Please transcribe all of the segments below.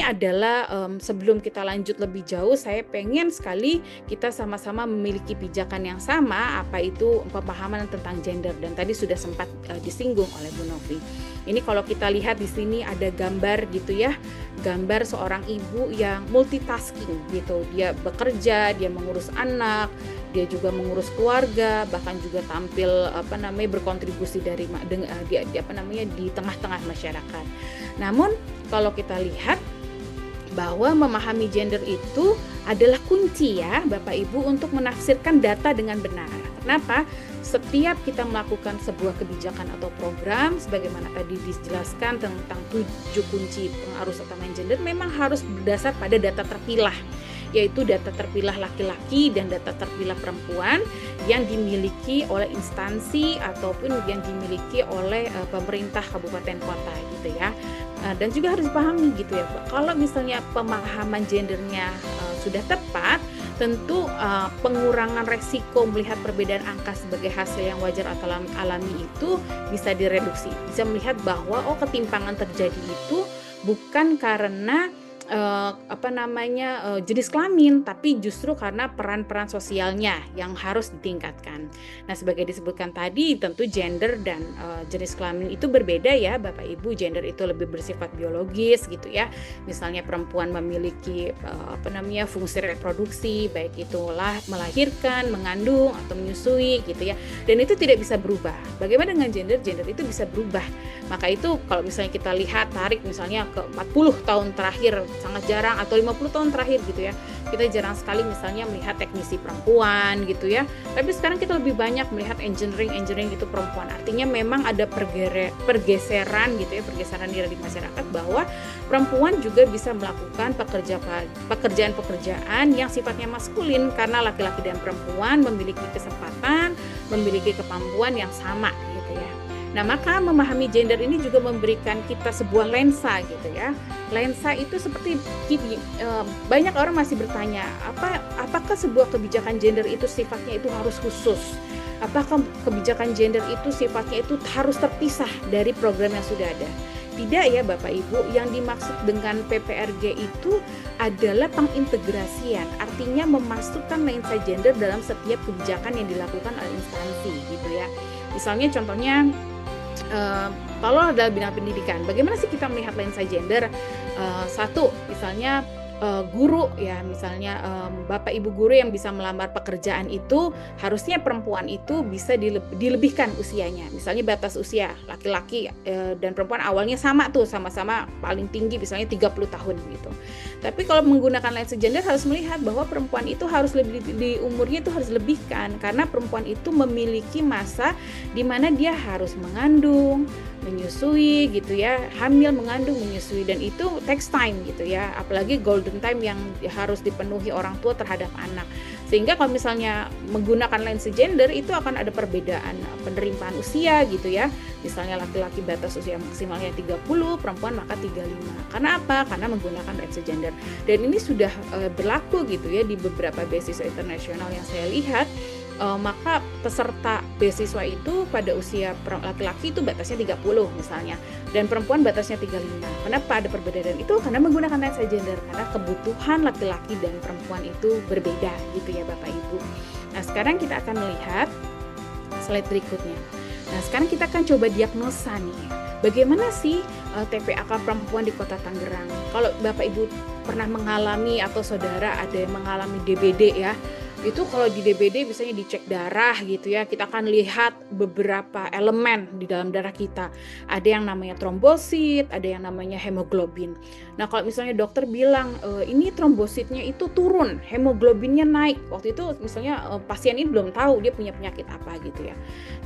adalah sebelum kita lanjut lebih jauh, saya pengen sekali kita sama-sama memiliki pijakan yang sama, apa itu pemahaman tentang gender, dan tadi sudah sempat disinggung oleh Bu Novi. Ini kalau kita lihat di sini ada gambar gitu ya, gambar seorang ibu yang multitasking gitu. Dia bekerja, dia mengurus anak, dia juga mengurus keluarga, bahkan juga tampil berkontribusi di tengah-tengah masyarakat. Namun kalau kita lihat bahwa memahami gender itu adalah kunci ya Bapak Ibu untuk menafsirkan data dengan benar. Kenapa? Setiap kita melakukan sebuah kebijakan atau program, sebagaimana tadi dijelaskan tentang 7 kunci pengaruh serta gender, memang harus berdasar pada data terpilah, yaitu data terpilah laki-laki dan data terpilah perempuan yang dimiliki oleh instansi ataupun yang dimiliki oleh pemerintah kabupaten kota gitu ya. Dan juga harus dipahami gitu ya, kalau misalnya pemahaman gendernya sudah tepat, tentu pengurangan resiko melihat perbedaan angka sebagai hasil yang wajar atau alami itu bisa direduksi. Bisa melihat bahwa ketimpangan terjadi itu bukan karena jenis kelamin, tapi justru karena peran-peran sosialnya yang harus ditingkatkan. Nah, sebagai disebutkan tadi, tentu gender dan jenis kelamin itu berbeda ya Bapak Ibu. Gender itu lebih bersifat biologis gitu ya. Misalnya perempuan memiliki fungsi reproduksi, baik itu melahirkan, mengandung atau menyusui gitu ya. Dan itu tidak bisa berubah. Bagaimana dengan gender? Gender itu bisa berubah. Maka itu kalau misalnya kita lihat tarik misalnya ke 40 tahun terakhir, sangat jarang, atau 50 tahun terakhir gitu ya, kita jarang sekali misalnya melihat teknisi perempuan gitu ya. Tapi sekarang kita lebih banyak melihat engineering itu perempuan. Artinya memang ada pergeseran gitu ya, pergeseran nilai di masyarakat bahwa perempuan juga bisa melakukan pekerjaan-pekerjaan yang sifatnya maskulin, karena laki-laki dan perempuan memiliki kesempatan, memiliki kemampuan yang sama gitu ya. Nah, maka memahami gender ini juga memberikan kita sebuah lensa gitu ya. Lensa itu seperti banyak orang masih bertanya, apakah sebuah kebijakan gender itu sifatnya itu harus khusus? Apakah kebijakan gender itu sifatnya itu harus terpisah dari program yang sudah ada? Tidak ya Bapak Ibu, yang dimaksud dengan PPRG itu adalah pengintegrasian, artinya memasukkan lensa gender dalam setiap kebijakan yang dilakukan oleh instansi gitu ya. Misalnya contohnya kalau dalam bidang pendidikan, bagaimana sih kita melihat lensa gender? Satu, misalnya guru ya, misalnya Bapak Ibu guru yang bisa melamar pekerjaan itu harusnya perempuan itu bisa dilebihkan usianya. Misalnya batas usia laki-laki dan perempuan awalnya sama tuh, sama-sama paling tinggi misalnya 30 tahun gitu. Tapi kalau menggunakan lensa gender harus melihat bahwa perempuan itu harus di umurnya itu harus lebihkan, karena perempuan itu memiliki masa di mana dia harus mengandung, menyusui gitu ya, hamil, mengandung, menyusui, dan itu takes time gitu ya, apalagi golden time yang harus dipenuhi orang tua terhadap anak. Sehingga kalau misalnya menggunakan lensa gender itu akan ada perbedaan penerimaan usia gitu ya. Misalnya laki-laki batas usia maksimalnya 30, perempuan maka 35. Karena apa? Karena menggunakan lensa gender. Dan ini sudah berlaku gitu ya di beberapa beasiswa internasional yang saya lihat. Maka peserta beasiswa itu pada usia laki-laki itu batasnya 30 misalnya, dan perempuan batasnya 35. Kenapa ada perbedaan itu? Karena menggunakan lensa gender, karena kebutuhan laki-laki dan perempuan itu berbeda gitu ya Bapak Ibu. Nah, sekarang kita akan melihat slide berikutnya. Nah, sekarang kita akan coba diagnosa nih, bagaimana sih TPAK perempuan di Kota Tangerang. Kalau Bapak Ibu pernah mengalami atau saudara ada yang mengalami DBD ya, itu kalau di DBD misalnya dicek darah gitu ya, kita akan lihat beberapa elemen di dalam darah kita. Ada yang namanya trombosit, ada yang namanya hemoglobin. Nah, kalau misalnya dokter bilang ini trombositnya itu turun, hemoglobinnya naik, waktu itu misalnya pasien ini belum tahu dia punya penyakit apa gitu ya.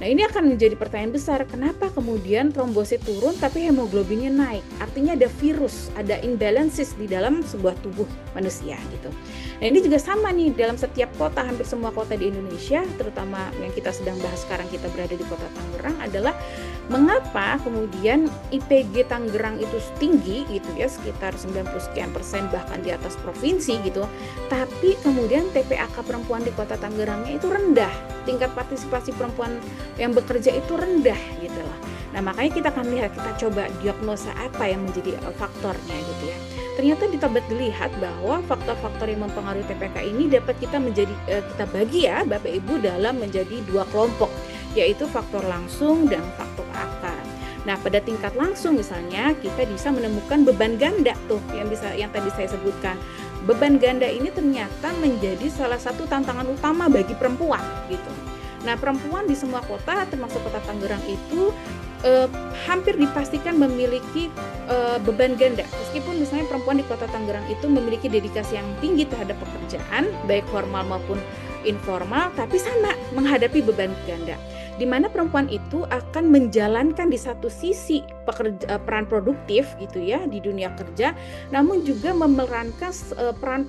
Nah, ini akan menjadi pertanyaan besar, kenapa kemudian trombosit turun tapi hemoglobinnya naik? Artinya ada virus, ada imbalances di dalam sebuah tubuh manusia gitu. Nah, ini juga sama nih dalam setiap kota, hampir semua kota di Indonesia, terutama yang kita sedang bahas sekarang, kita berada di Kota Tangerang, adalah mengapa kemudian IPG Tangerang itu tinggi gitu ya, sekitar 90% bahkan di atas provinsi gitu, tapi kemudian TPAK perempuan di Kota Tangerangnya itu rendah, tingkat partisipasi perempuan yang bekerja itu rendah gitu lah. Nah, makanya kita akan lihat, kita coba diagnosa apa yang menjadi faktornya gitu ya. ternyata dapat dilihat bahwa faktor-faktor yang mempengaruhi TPK ini dapat kita bagi ya Bapak Ibu dalam menjadi dua kelompok, yaitu faktor langsung dan faktor akar. Nah, pada tingkat langsung misalnya kita bisa menemukan beban ganda tuh yang tadi saya sebutkan. Beban ganda ini ternyata menjadi salah satu tantangan utama bagi perempuan gitu. Nah, perempuan di semua kota termasuk kota Tangerang itu hampir dipastikan memiliki beban ganda. Meskipun misalnya perempuan di kota Tangerang itu memiliki dedikasi yang tinggi terhadap pekerjaan, baik formal maupun informal, tapi sama menghadapi beban ganda. Di mana perempuan itu akan menjalankan di satu sisi peran produktif gitu ya di dunia kerja, namun juga memerankan peran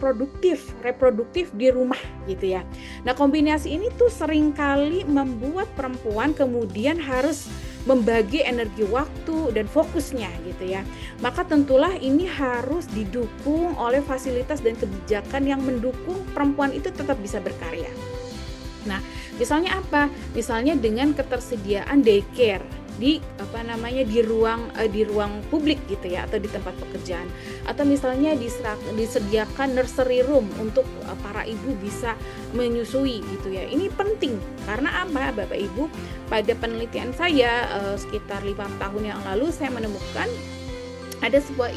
reproduktif di rumah gitu ya. Nah, kombinasi ini tuh seringkali membuat perempuan kemudian harus membagi energi waktu dan fokusnya gitu ya. Maka tentulah ini harus didukung oleh fasilitas dan kebijakan yang mendukung perempuan itu tetap bisa berkarya. Nah, misalnya apa? Misalnya dengan ketersediaan daycare di ruang publik gitu ya, atau di tempat pekerjaan, atau misalnya disediakan nursery room untuk para ibu bisa menyusui gitu ya. Ini penting karena apa Bapak Ibu? Pada penelitian saya sekitar 5 tahun yang lalu saya menemukan ada sebuah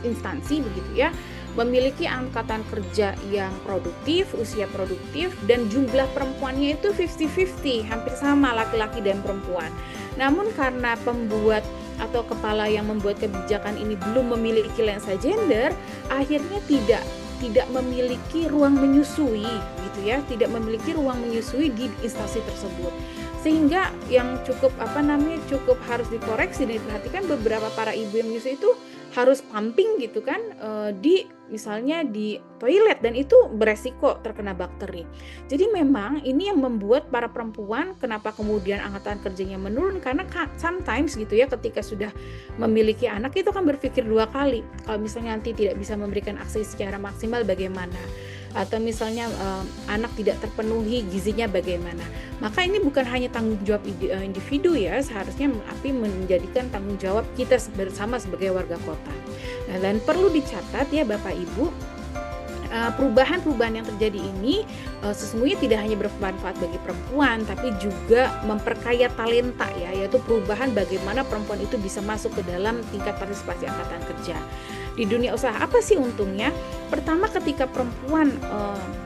instansi begitu ya, memiliki angkatan kerja yang produktif, usia produktif, dan jumlah perempuannya itu 50-50, hampir sama laki-laki dan perempuan. Namun karena pembuat atau kepala yang membuat kebijakan ini belum memiliki lensa gender, akhirnya tidak memiliki ruang menyusui gitu ya, tidak memiliki ruang menyusui di instansi tersebut. Sehingga yang cukup harus dikoreksi dan diperhatikan, beberapa para ibu yang menyusui itu harus pumping gitu kan misalnya di toilet, dan itu beresiko terkena bakteri. Jadi memang ini yang membuat para perempuan kenapa kemudian angkatan kerjanya menurun, karena sometimes gitu ya ketika sudah memiliki anak itu kan berpikir 2 kali. Kalau misalnya nanti tidak bisa memberikan akses secara maksimal bagaimana, atau misalnya anak tidak terpenuhi gizinya bagaimana. Maka ini bukan hanya tanggung jawab individu ya, seharusnya tapi menjadikan tanggung jawab kita bersama sebagai warga kota. Nah, dan perlu dicatat ya Bapak Ibu, perubahan-perubahan yang terjadi ini sesungguhnya tidak hanya bermanfaat bagi perempuan, tapi juga memperkaya talenta ya, yaitu perubahan bagaimana perempuan itu bisa masuk ke dalam tingkat partisipasi angkatan kerja. Di dunia usaha apa sih untungnya? Pertama, ketika perempuan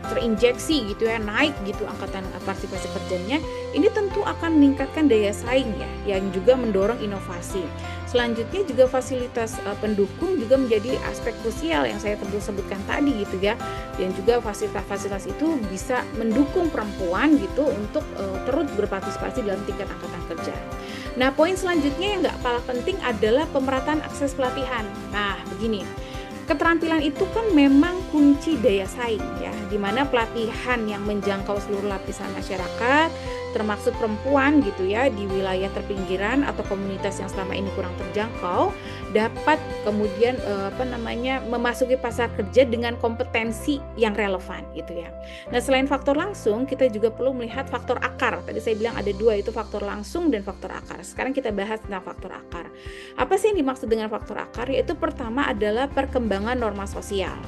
terinjeksi gitu ya, naik gitu angkatan partisipasi kerjanya, ini tentu akan meningkatkan daya saing ya, yang juga mendorong inovasi. Selanjutnya juga fasilitas pendukung juga menjadi aspek krusial yang saya sebutkan tadi gitu ya, dan juga fasilitas-fasilitas itu bisa mendukung perempuan gitu untuk terus berpartisipasi dalam tingkat angkatan kerja. Nah, poin selanjutnya yang nggak kalah penting adalah pemerataan akses pelatihan. Nah, begini, keterampilan itu kan memang kunci daya saing ya, di mana pelatihan yang menjangkau seluruh lapisan masyarakat, termasuk perempuan gitu ya, di wilayah terpinggiran atau komunitas yang selama ini kurang terjangkau, dapat kemudian memasuki pasar kerja dengan kompetensi yang relevan gitu ya. Nah, selain faktor langsung, kita juga perlu melihat faktor akar. Tadi saya bilang ada 2, itu faktor langsung dan faktor akar. Sekarang kita bahas tentang faktor akar. Apa sih yang dimaksud dengan faktor akar? Yaitu pertama adalah perkembangan norma sosial.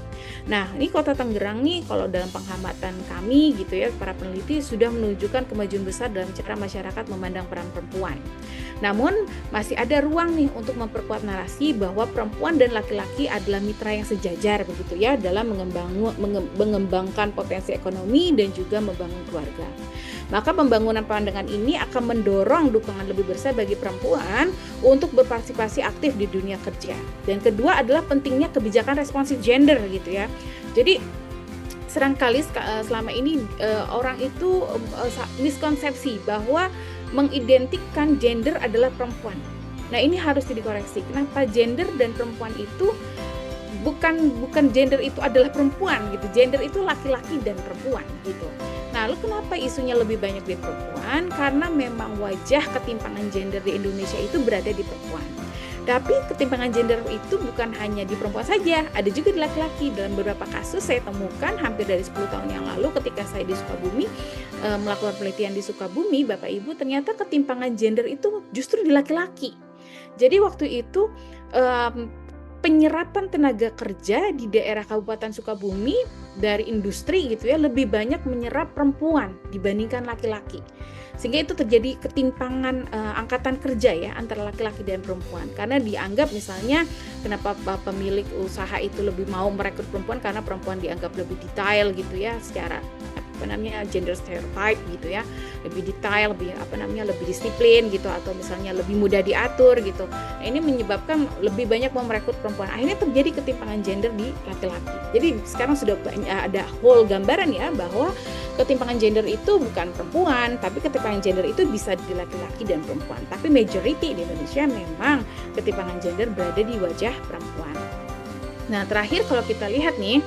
Nah, ini Kota Tangerang nih, kalau dalam pengamatan kami gitu ya, para peneliti sudah menunjukkan kemajuan besar dalam cara masyarakat memandang peran perempuan. Namun masih ada ruang nih untuk memperkuat narasi bahwa perempuan dan laki-laki adalah mitra yang sejajar begitu ya, dalam mengembangkan potensi ekonomi dan juga membangun keluarga. Maka pembangunan pandangan ini akan mendorong dukungan lebih besar bagi perempuan untuk berpartisipasi aktif di dunia kerja. Dan kedua adalah pentingnya kebijakan responsif gender gitu ya. Jadi seringkali selama ini orang itu miskonsepsi bahwa mengidentikan gender adalah perempuan. Nah, ini harus dikoreksi. Kenapa gender dan perempuan itu bukan gender itu adalah perempuan gitu. Gender itu laki-laki dan perempuan gitu. Nah, lalu kenapa isunya lebih banyak di perempuan? Karena memang wajah ketimpangan gender di Indonesia itu berada di perempuan. Tapi ketimpangan gender itu bukan hanya di perempuan saja, ada juga di laki-laki. Dalam beberapa kasus saya temukan hampir dari 10 tahun yang lalu ketika saya di Sukabumi, melakukan penelitian di Sukabumi, Bapak Ibu, ternyata ketimpangan gender itu justru di laki-laki. Jadi waktu itu penyerapan tenaga kerja di daerah Kabupaten Sukabumi dari industri gitu ya lebih banyak menyerap perempuan dibandingkan laki-laki. Sehingga itu terjadi ketimpangan angkatan kerja ya antara laki-laki dan perempuan. Karena dianggap misalnya kenapa pemilik usaha itu lebih mau merekrut perempuan karena perempuan dianggap lebih detail gitu ya secara gender stereotype gitu ya, lebih detail, lebih disiplin gitu, atau misalnya lebih mudah diatur gitu. Nah, ini menyebabkan lebih banyak mau merekrut perempuan. Akhirnya terjadi ketimpangan gender di laki-laki. Jadi sekarang sudah ada whole gambaran ya bahwa ketimpangan gender itu bukan perempuan, tapi ketimpangan gender itu bisa di laki-laki dan perempuan. Tapi majority di Indonesia memang ketimpangan gender berada di wajah perempuan. Nah, terakhir kalau kita lihat nih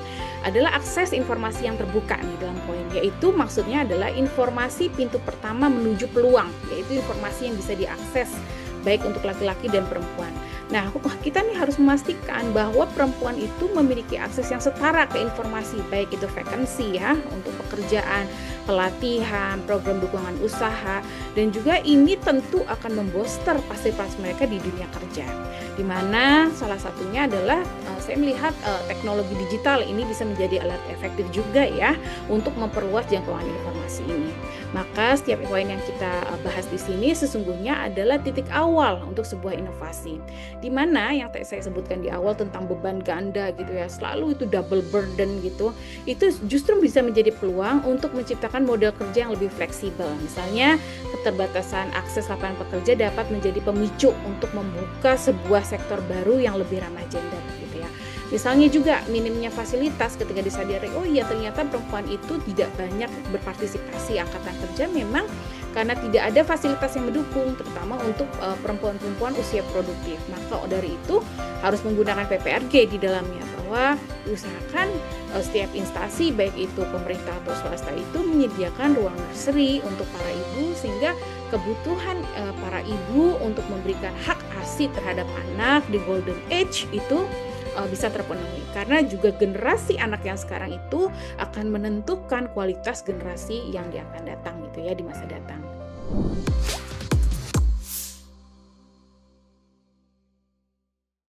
adalah akses informasi yang terbuka nih dalam poin, yaitu maksudnya adalah informasi pintu pertama menuju peluang, yaitu informasi yang bisa diakses baik untuk laki-laki dan perempuan. Nah, kita nih harus memastikan bahwa perempuan itu memiliki akses yang setara ke informasi, baik itu vacancy ya, untuk pekerjaan, pelatihan, program dukungan usaha, dan juga ini tentu akan membooster partisipasi mereka di dunia kerja. Di mana salah satunya adalah saya melihat teknologi digital ini bisa menjadi alat efektif juga ya untuk memperluas jangkauan informasi ini. Maka setiap poin yang kita bahas di sini sesungguhnya adalah titik awal untuk sebuah inovasi. Di mana yang saya sebutkan di awal tentang beban ganda gitu ya, selalu itu double burden gitu, itu justru bisa menjadi peluang untuk menciptakan model kerja yang lebih fleksibel. Misalnya keterbatasan akses lapangan pekerja dapat menjadi pemicu untuk membuka sebuah sektor baru yang lebih ramah gender gitu ya. Misalnya juga minimnya fasilitas ketika disadari, oh iya ternyata perempuan itu tidak banyak berpartisipasi angkatan kerja memang karena tidak ada fasilitas yang mendukung, terutama untuk perempuan-perempuan usia produktif. Maka dari itu harus menggunakan PPRG di dalamnya, bahwa diusahakan setiap instansi baik itu pemerintah atau swasta itu menyediakan ruang nursery untuk para ibu, sehingga kebutuhan para ibu untuk memberikan hak asih terhadap anak di golden age itu bisa terpenuhi, karena juga generasi anak yang sekarang itu akan menentukan kualitas generasi yang dia akan datang gitu ya di masa datang.